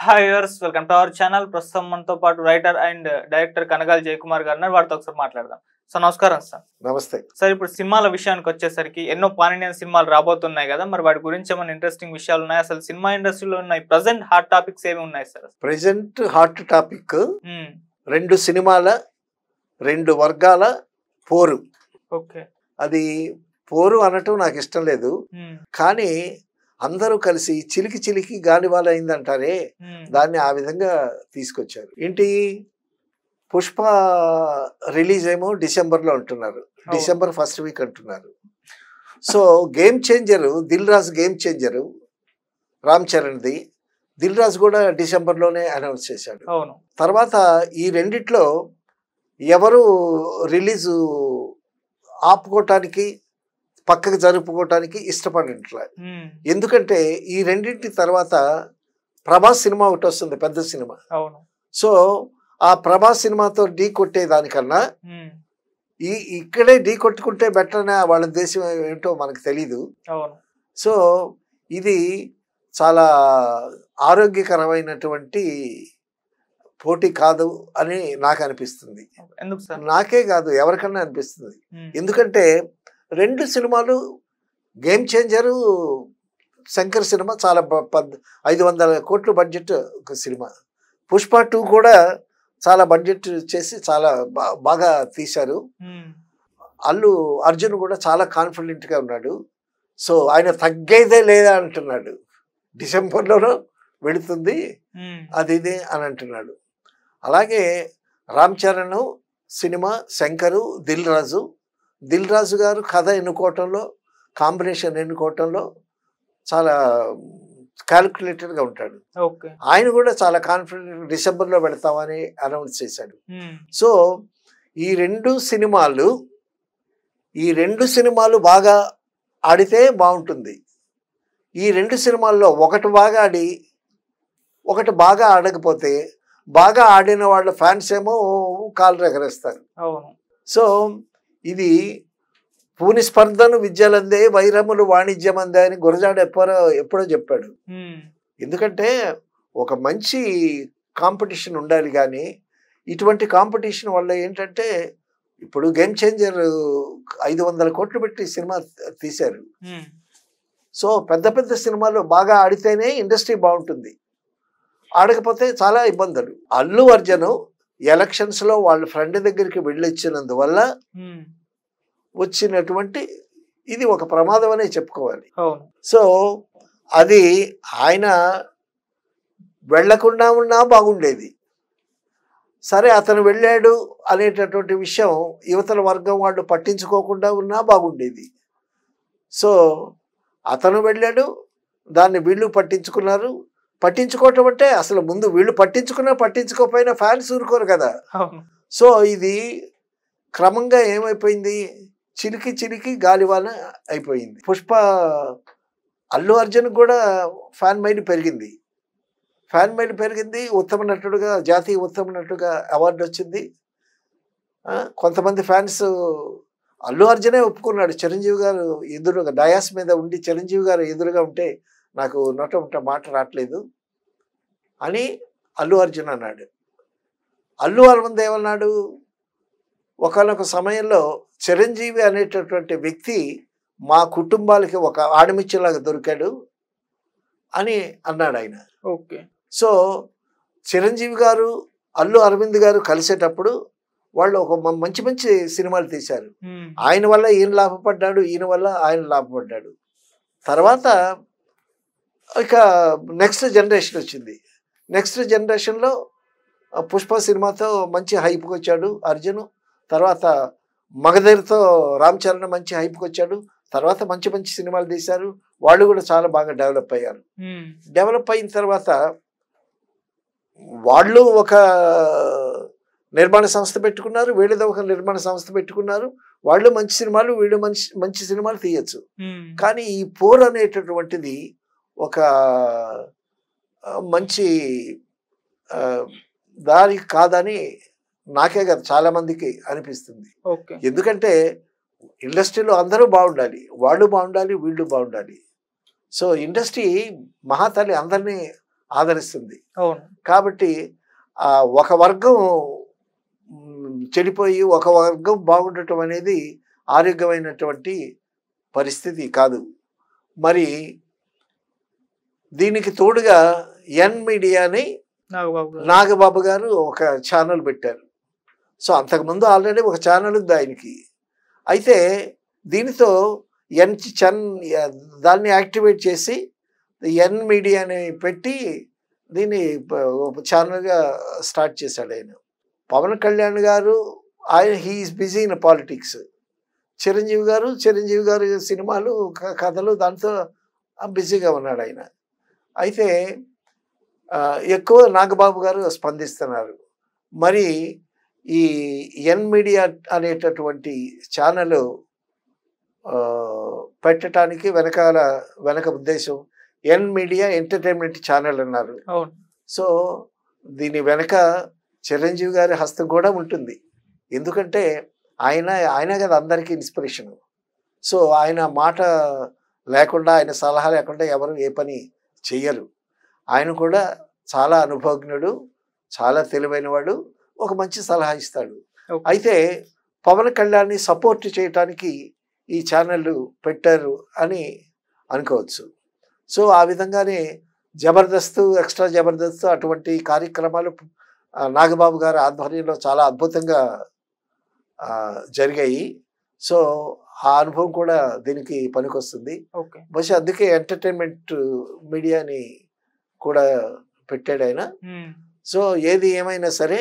Hi viewers, welcome to our channel. ప్రస్తుతం మనతో పాటు writer and director Kanagala Jayakumar గారు ఉన్నారు. వారితో ఒకసారి మాట్లాడదాం. సార్ నమస్కారం. సార్ నమస్తే. సార్, ఇప్పుడు సినిమాల విషయానికి వచ్చేసరికి ఎన్నో పాన్ ఇండియన్ సినిమాలు రాబోతున్నాయి కదా, మరి వాటి గురించి ఏమైనా ఇంట్రెస్టింగ్ విషయాలు ఉన్నాయి? అసలు సినిమా ఇండస్ట్రీలో ఉన్న ప్రజెంట్ హాట్ టాపిక్స్ ఏమి ఉన్నాయి సార్? ప్రెజెంట్ హాట్ టాపిక్ రెండు సినిమాల రెండు వర్గాల పోరు. ఓకే. అది పోరు అనటం నాకు ఇష్టం లేదు, కానీ అందరూ కలిసి చిలికి చిలికి గాలివాల అయిందంటారే, దాన్ని ఆ విధంగా తీసుకొచ్చారు. ఏంటి, పుష్ప రిలీజ్ ఏమో డిసెంబర్లో అంటున్నారు, డిసెంబర్ ఫస్ట్ వీక్ అంటున్నారు. So game changer Dil Raju, game changer Ram చరణ్ది, Dil Raju కూడా డిసెంబర్లోనే అనౌన్స్ చేశాడు. తర్వాత ఈ రెండిట్లో ఎవరు రిలీజు ఆపుకోవటానికి పక్కకు జరుపుకోవటానికి ఇష్టపడినట్లే. ఎందుకంటే ఈ రెండింటి తర్వాత ప్రభాస్ సినిమా ఒకటి వస్తుంది, పెద్ద సినిమా. సో ఆ ప్రభాస్ సినిమాతో ఢీ కొట్టేదానికన్నా ఇక్కడే ఢీ కొట్టుకుంటే బెటర్ అనే వాళ్ళ దేశం ఏంటో మనకు తెలీదు. సో ఇది చాలా ఆరోగ్యకరమైనటువంటి పోటీ కాదు అని నాకు అనిపిస్తుంది. నాకే కాదు, ఎవరికన్నా అనిపిస్తుంది. ఎందుకంటే రెండు సినిమాలు, గేమ్ చేంజరు శంకర్ సినిమా చాలా 500 కోట్ల బడ్జెట్ ఒక సినిమా. పుష్ప 2 కూడా చాలా బడ్జెట్ చేసి చాలా బాగా తీశారు. అల్లు అర్జున్ కూడా చాలా కాన్ఫిడెంట్గా ఉన్నాడు. సో ఆయన తగ్గేదే లేదా అంటున్నాడు, డిసెంబర్లోనూ వెళుతుంది అది ఇది అని అంటున్నాడు. అలాగే రామ్ చరణ్ సినిమా, శంకరు, దిల్ రాజు గారు కథ ఎన్నుకోవటంలో, కాంబినేషన్ ఎన్నుకోవటంలో చాలా క్యాలిక్యులేటెడ్గా ఉంటాడు. ఆయన కూడా చాలా కాన్ఫిడెంట్ డిసెంబర్లో వెళతామని అనౌన్స్ చేశాడు. సో ఈ రెండు సినిమాలు బాగా ఆడితే బాగుంటుంది. ఈ రెండు సినిమాల్లో ఒకటి బాగా ఆడి ఒకటి బాగా ఆడకపోతే బాగా ఆడిన వాళ్ళ ఫ్యాన్స్ ఏమో కాలు ఎగరేస్తారు. సో ఇది పూని స్పర్ధను విద్యలందే, వైరములు వాణిజ్యమందే అని గురజాడ ఎప్పుడో చెప్పాడు. ఎందుకంటే ఒక మంచి కాంపిటీషన్ ఉండాలి, కానీ ఇటువంటి కాంపిటీషన్ వల్ల ఏంటంటే, ఇప్పుడు గేమ్ చేంజర్ 500 కోట్లు పెట్టి సినిమా తీశారు. సో పెద్ద పెద్ద సినిమాలు బాగా ఆడితేనే ఇండస్ట్రీ బాగుంటుంది, ఆడకపోతే చాలా ఇబ్బందులు. అల్లు అర్జున్ ఎలక్షన్స్లో వాళ్ళ ఫ్రెండ్ దగ్గరికి వెళ్ళొచ్చినందువల్ల వచ్చినటువంటి ఇది ఒక ప్రమాదం అనే చెప్పుకోవాలి. సో అది ఆయన వెళ్లకుండా ఉన్నా బాగుండేది. సరే, అతను వెళ్ళాడు అనేటటువంటి విషయం యువతల వర్గం వాళ్ళు పట్టించుకోకుండా ఉన్నా బాగుండేది. సో అతను వెళ్ళాడు, దాన్ని వీళ్ళు పట్టించుకున్నారు. పట్టించుకోవటం అంటే అసలు ముందు వీళ్ళు పట్టించుకున్నా పట్టించుకోకపోయినా ఫ్యాన్స్ ఊరుకోరు కదా. సో ఇది క్రమంగా ఏమైపోయింది, చిలికి చిలికి గాలివాన అయిపోయింది. పుష్ప అల్లు అర్జున్ కూడా ఫ్యాన్ మైండ్ పెరిగింది. ఉత్తమ నటుడుగా, జాతీయ ఉత్తమ నటుడుగా అవార్డు వచ్చింది. కొంతమంది ఫ్యాన్స్ అల్లు అర్జునే ఒప్పుకున్నాడు. చిరంజీవి గారు ఎదురుగా డయాస్ మీద ఉండి చిరంజీవి గారు ఎదురుగా ఉంటే నాకు నోట మాట రావట్లేదు అని అల్లు అర్జున్ అన్నాడు. అల్లు అరవింద్ ఏమన్నాడు, ఒకనొక సమయంలో చిరంజీవి అనేటటువంటి వ్యక్తి మా కుటుంబాలకి ఒక ఆడమిచ్చలాగా దొరికాడు అని అన్నాడు ఆయన. సో చిరంజీవి గారు, అల్లు అరవింద్ గారు కలిసేటప్పుడు వాళ్ళు ఒక మంచి మంచి సినిమాలు తీశారు. ఆయన వల్ల ఈయన లాభపడ్డాడు, ఈయన వల్ల ఆయన లాభపడ్డాడు. తర్వాత ఇక నెక్స్ట్ జనరేషన్ వచ్చింది. నెక్స్ట్ జనరేషన్లో పుష్ప సినిమాతో మంచి హైప్కి వచ్చాడు అర్జున్. తర్వాత మగధీరతో రామ్ చరణ్ మంచి హైప్కి వచ్చాడు. తర్వాత మంచి మంచి సినిమాలు తీశారు. వాళ్ళు కూడా చాలా బాగా డెవలప్ అయ్యారు. డెవలప్ అయిన తర్వాత వాళ్ళు ఒక నిర్మాణ సంస్థ పెట్టుకున్నారు, వీళ్ళది ఒక నిర్మాణ సంస్థ పెట్టుకున్నారు. వాళ్ళు మంచి సినిమాలు, వీళ్ళు మంచి సినిమాలు తీయచ్చు. కానీ ఈ పోర్ అనేటటువంటిది ఒక మంచి దారి కాదని నాకే కాదు చాలా మందికి అనిపిస్తుంది. ఎందుకంటే ఇండస్ట్రీలో అందరూ బాగుండాలి, వాళ్ళు బాగుండాలి, వీళ్ళు బాగుండాలి. సో ఇండస్ట్రీ మహాతల్లి అందరినీ ఆదరిస్తుంది. అవును. కాబట్టి ఒక వర్గం చెడిపోయి ఒక వర్గం బాగుండటం అనేది ఆరోగ్యమైనటువంటి పరిస్థితి కాదు. మరి దీనికి తోడుగా ఎన్ మీడియాని నాగబాబు గారు ఒక ఛానల్ పెట్టారు. సో అంతకుముందు ఆల్రెడీ ఒక ఛానల్ ఉంది ఆయనకి. అయితే దీనితో దాన్ని యాక్టివేట్ చేసి ఎన్ మీడియాని పెట్టి దీన్ని ఛానల్గా స్టార్ట్ చేశాడు ఆయన. పవన్ కళ్యాణ్ గారు he's busy in politics. Chiranjeevi గారు సినిమాలు కథలు దాంతో బిజీగా ఉన్నాడు ఆయన. అయితే ఎక్కువ నాగబాబు గారు స్పందిస్తున్నారు. మరి ఈ ఎన్ మీడియా అనేటటువంటి ఛానల్ పెట్టడానికి వెనక ఉద్దేశం ఎన్ మీడియా ఎంటర్టైన్మెంట్ ఛానల్ అన్నారు. సో దీని వెనక చిరంజీవి గారి హస్తం కూడా ఉంటుంది. ఎందుకంటే ఆయన కదా అందరికీ ఇన్స్పిరేషన్. సో ఆయన మాట లేకుండా, ఆయన సలహా లేకుండా ఎవరు ఏ పని చెయ్యరు. ఆయన కూడా చాలా అనుభవజ్ఞుడు, చాలా తెలివైనవాడు, ఒక మంచి సలహా ఇస్తాడు. అయితే పవన్ కళ్యాణ్ని సపోర్ట్ చేయటానికి ఈ ఛానళ్ళు పెట్టారు అని అనుకోవచ్చు. సో ఆ విధంగానే జబర్దస్త్, ఎక్స్ట్రా జబర్దస్త్ అటువంటి కార్యక్రమాలు నాగబాబు గారి ఆధ్వర్యంలో చాలా అద్భుతంగా జరిగాయి. సో ఆ అనుభవం కూడా దీనికి పనికొస్తుంది. బహుశా అందుకే ఎంటర్టైన్మెంట్ మీడియాని కూడా పెట్టాడు ఆయన. సో ఏది ఏమైనా సరే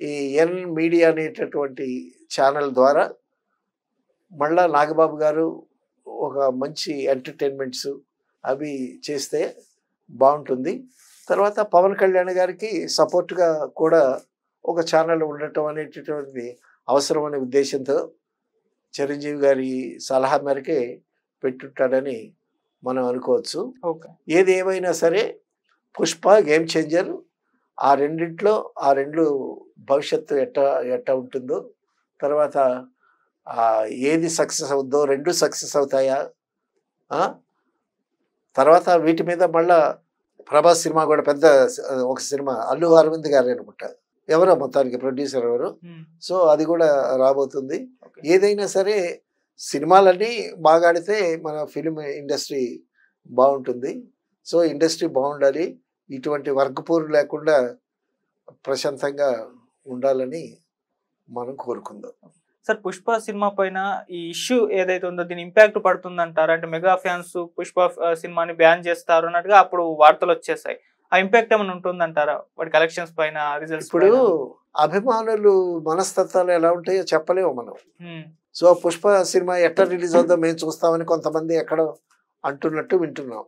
ఈ ఎన్ మీడియా అనేటటువంటి ఛానల్ ద్వారా మళ్ళా నాగబాబు గారు ఒక మంచి ఎంటర్టైన్మెంట్స్ అవి చేస్తే బాగుంటుంది. తర్వాత పవన్ కళ్యాణ్ గారికి సపోర్ట్గా కూడా ఒక ఛానల్ ఉండటం అనేటటువంటి అవసరమనే ఉద్దేశంతో చిరంజీవి గారి సలహా మేరకే పెట్టుంటాడని మనం అనుకోవచ్చు. ఏది ఏమైనా సరే పుష్ప గేమ్ చేంజర్. ఆ రెండు భవిష్యత్తు ఎట్టా ఉంటుందో, తర్వాత ఏది సక్సెస్ అవుద్దో, రెండు సక్సెస్ అవుతాయా, తర్వాత వీటి మీద మళ్ళా ప్రభాస్ సినిమా కూడా పెద్ద ఒక సినిమా, అల్లు అరవింద్ గారు అనుకుంటా, ఎవరో మొత్తానికి ప్రొడ్యూసర్ ఎవరు. సో అది కూడా రాబోతుంది. ఏదైనా సరే సినిమాలన్నీ బాగా ఆడితే మన ఫిలిం ఇండస్ట్రీ బాగుంటుంది. సో ఇండస్ట్రీ బాగుండాలి, ఇటువంటి వర్గపోరు లేకుండా ప్రశాంతంగా ఉండాలని మనం కోరుకుందాం. సార్, పుష్ప సినిమా పైన ఈ ఇష్యూ ఏదైతే ఉందో దీని ఇంపాక్ట్ పడుతుందంటారు? అంటే మెగా ఫ్యాన్స్ పుష్ప సినిమాని బ్యాన్ చేస్తారు అన్నట్టుగా అప్పుడు వార్తలు వచ్చేసాయి. ఆ ఇంపాక్ట్ ఏమైనా ఉంటుందంటారా వాటి కలెక్షన్స్ పైన, రిజల్ట్స్? ఇప్పుడు అభిమానులు మనస్తత్వాలు ఎలా ఉంటాయో చెప్పలేము మనం. సో పుష్ప సినిమా ఎట్లా రిలీజ్ అవుతుందో మేము చూస్తామని కొంతమంది ఎక్కడో అంటున్నట్టు వింటున్నాం.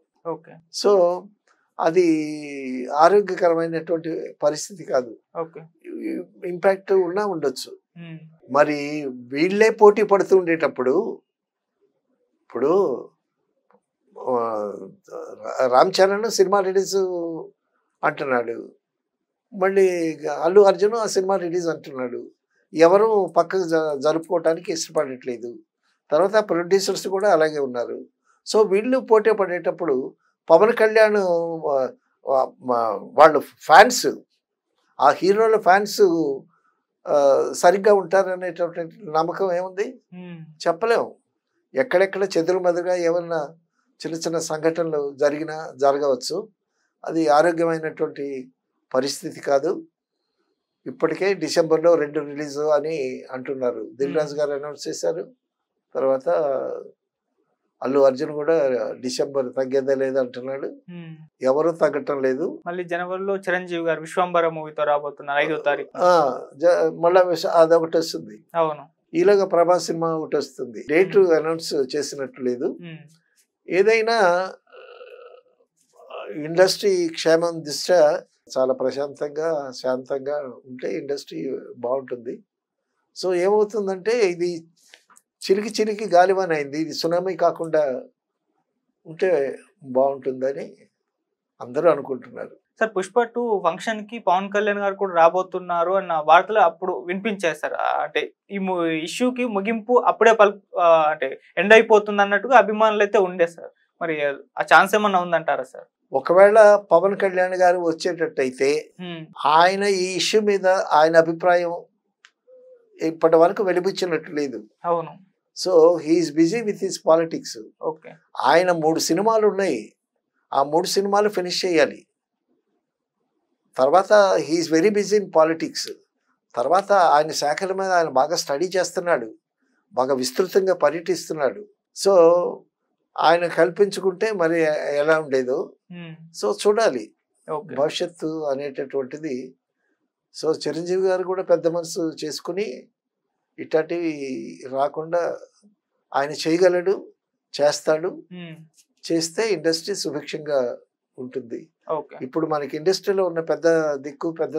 సో అది ఆరోగ్యకరమైనటువంటి పరిస్థితి కాదు. ఇంపాక్ట్ ఉండొచ్చు. మరి వీళ్ళే పోటీ పడుతూ ఉండేటప్పుడు ఇప్పుడు రామ్ చరణ్ సినిమా రిలీజ్ అంటున్నాడు, మళ్ళీ అల్లు అర్జున్ ఆ సినిమా రిలీజ్ అంటున్నాడు. ఎవరు పక్కకు జరుపుకోవటానికి ఇష్టపడట్లేదు. తర్వాత ప్రొడ్యూసర్స్ కూడా అలాగే ఉన్నారు. సో వీళ్ళు పోటీ పడేటప్పుడు పవన్ కళ్యాణ్ వాళ్ళు ఫ్యాన్స్, ఆ హీరోల ఫ్యాన్స్ సరిగ్గా ఉంటారనేటటువంటి నమ్మకం ఏముంది? చెప్పలేము. ఎక్కడెక్కడ చెదురుమదురుగా ఏమన్నా చిన్న చిన్న సంఘటనలు జరగవచ్చు. అది ఆరోగ్యమైనటువంటి పరిస్థితి కాదు. ఇప్పటికే డిసెంబర్లో 2 రిలీజ్ అని అంటున్నారు. దిల్ రాజు గారు అనౌన్స్ చేశారు. తర్వాత అల్లు అర్జున్ కూడా డిసెంబర్ తగ్గేదే లేదు అంటున్నాడు. ఎవరు తగ్గటం లేదు. మళ్ళీ జనవరిలో చిరంజీవి గారు విశ్వంబర మూవీతో రాబోతున్నారు 5వ తారీఖు. మళ్ళా అదొకటి వస్తుంది. అవును. ఈలోగా ప్రభాస్ సినిమా ఒకటి వస్తుంది. డేట్ అనౌన్స్ చేసినట్టు లేదు. ఏదైనా ఇండస్ట్రీ క్షేమం దృష్ట్యా చాలా ప్రశాంతంగా శాంతంగా ఉంటే ఇండస్ట్రీ బాగుంటుంది. సో ఏమవుతుందంటే ఇది చిరికి గాలివాన అయింది. ఇది సునామీ కాకుండా ఉంటే బాగుంటుందని అందరూ అనుకుంటున్నారు. సార్, పుష్ప 2 ఫంక్షన్ కి పవన్ కళ్యాణ్ గారు కూడా రాబోతున్నారు అన్న వార్తలు అప్పుడు వినిపించాయి సార్. అంటే ఈ ఇష్యూకి ముగింపు అప్పుడే అంటే ఎండ్ అయిపోతుంది అన్నట్టుగా అభిమానులు అయితే ఉండే సార్. మరి ఆ ఛాన్స్ ఏమన్నా ఉందంటారా సార్? ఒకవేళ పవన్ కళ్యాణ్ గారు వచ్చేటట్టయితే ఆయన ఈ ఇష్యూ మీద ఆయన అభిప్రాయం ఇప్పటి వరకు వెలిబుచ్చినట్టు లేదు. అవును. So he's busy with his politics. Okay. ఆయన 3 సినిమాలు ఉన్నాయి, ఆ 3 సినిమాలు ఫినిష్ చేయాలి. తర్వాత he's very busy in politics. తర్వాత ఆయన శాఖల మీద ఆయన బాగా స్టడీ చేస్తున్నాడు, బాగా విస్తృతంగా పర్యటిస్తున్నాడు. సో ఆయన కల్పించుకుంటే మరి ఎలా ఉండేదో. సో చూడాలి భవిష్యత్తు అనేటటువంటిది. సో చిరంజీవి గారు కూడా పెద్ద మనసు చేసుకుని ఇట్లాంటివి రాకుండా ఆయన చేయగలడు, చేస్తాడు. చేస్తే ఇండస్ట్రీ సుభిక్షంగా ఉంటుంది. ఇప్పుడు మనకి ఇండస్ట్రీలో ఉన్న పెద్ద దిక్కు, పెద్ద